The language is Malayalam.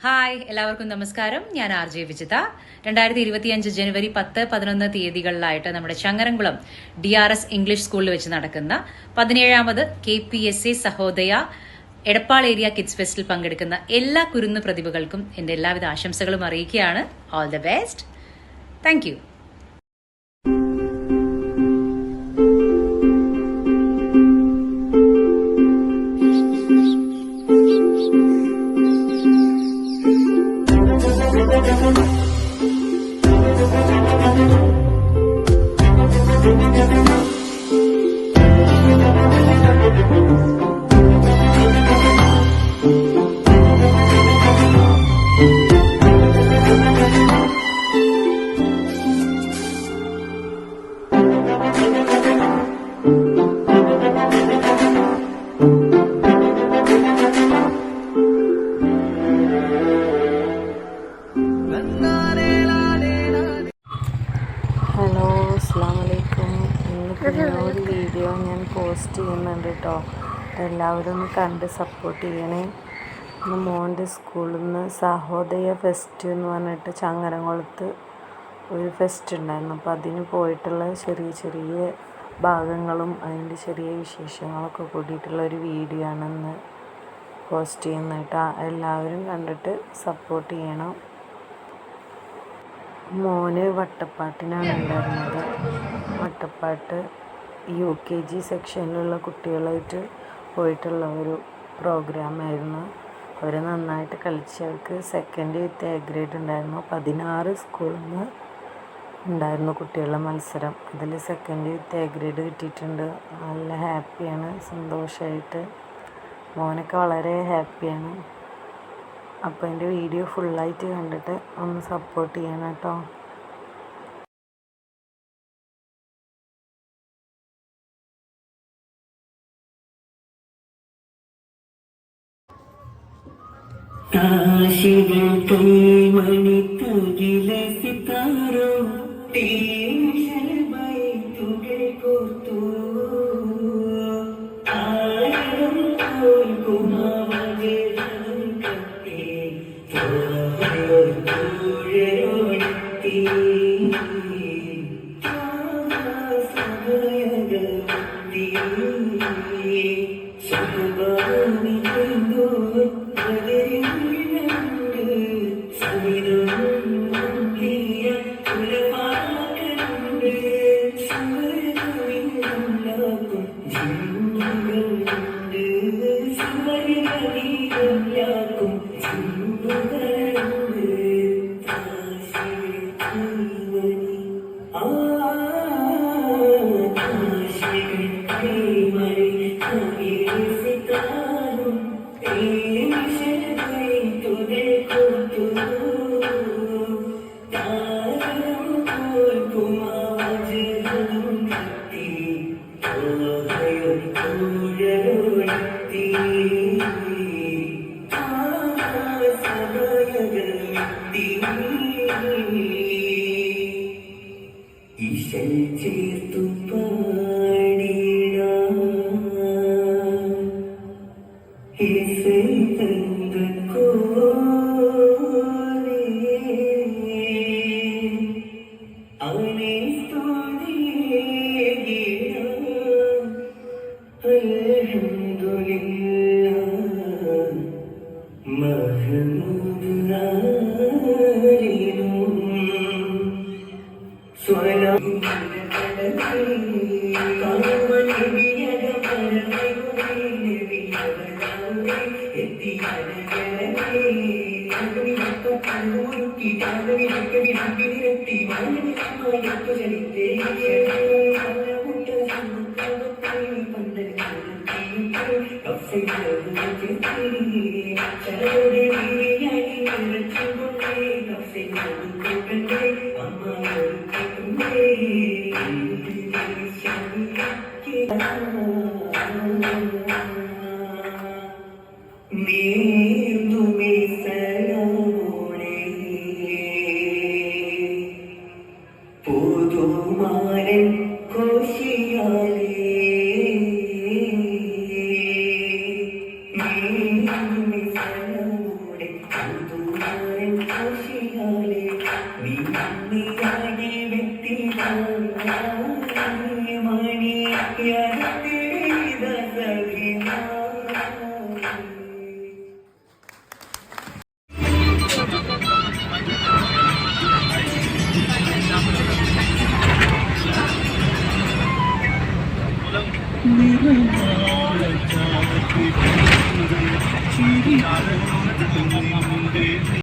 ഹായ്, എല്ലാവർക്കും നമസ്കാരം. ഞാൻ ആർ ജെ വിജിത. 2025 ജനുവരി 10, 11 തീയതികളിലായിട്ട് നമ്മുടെ ചങ്ങരംകുളം DRS ഇംഗ്ലീഷ് സ്കൂളിൽ വെച്ച് നടക്കുന്ന 17ാമത് KPSA Sahodaya Edappal area kids ഫെസ്റ്റിൽ പങ്കെടുക്കുന്ന എല്ലാ കുരുന്നു പ്രതിഭകൾക്കും എന്റെ എല്ലാവിധ ആശംസകളും അറിയിക്കുകയാണ്. All the best. Thank you. Hello, അസ്സലാമലൈക്കും. ഇന്നിപ്പോൾ ഒരു വീഡിയോ ഞാൻ പോസ്റ്റ് ചെയ്യുന്നുണ്ട് കേട്ടോ. എല്ലാവരും ഒന്ന് കണ്ട് സപ്പോർട്ട് ചെയ്യണേ. ഇന്ന് മോൻ്റെ സ്കൂളിൽ നിന്ന് സഹോദയ ഫെസ്റ്റ് എന്ന് പറഞ്ഞിട്ട് ചങ്ങരംകുളത്ത് ഒരു ഫെസ്റ്റ് ഉണ്ടായിരുന്നു. അപ്പോൾ അതിന് പോയിട്ടുള്ള ചെറിയ ചെറിയ ഭാഗങ്ങളും അതിൻ്റെ ചെറിയ വിശേഷങ്ങളൊക്കെ കൂടിയിട്ടുള്ള ഒരു വീഡിയോ ആണെന്ന് പോസ്റ്റ് ചെയ്യുന്നത് കേട്ടോ. എല്ലാവരും കണ്ടിട്ട് സപ്പോർട്ട് ചെയ്യണം. മോന് വട്ടപ്പാട്ടിനാണ് ഉണ്ടായിരുന്നത്. വട്ടപ്പാട്ട് UKG സെക്ഷനിലുള്ള കുട്ടികളായിട്ട് പോയിട്ടുള്ള ഒരു പ്രോഗ്രാമായിരുന്നു. അവർ നന്നായിട്ട് കളിച്ചവർക്ക് സെക്കൻഡ് വിത്ത് A ഗ്രേഡ് ഉണ്ടായിരുന്നു. 16 സ്കൂളിൽ നിന്ന് ഉണ്ടായിരുന്നു കുട്ടികളുടെ മത്സരം. അതിൽ സെക്കൻഡ് വിത്ത് A ഗ്രേഡ് കിട്ടിയിട്ടുണ്ട്. നല്ല ഹാപ്പിയാണ്, സന്തോഷമായിട്ട്. മോനൊക്കെ വളരെ ഹാപ്പിയാണ്. അപ്പോൾ എൻ്റെ വീഡിയോ ഫുള്ളായിട്ട് കണ്ടിട്ട് ഒന്ന് സപ്പോർട്ട് ചെയ്യണം കേട്ടോ. Thank you. നിറനാള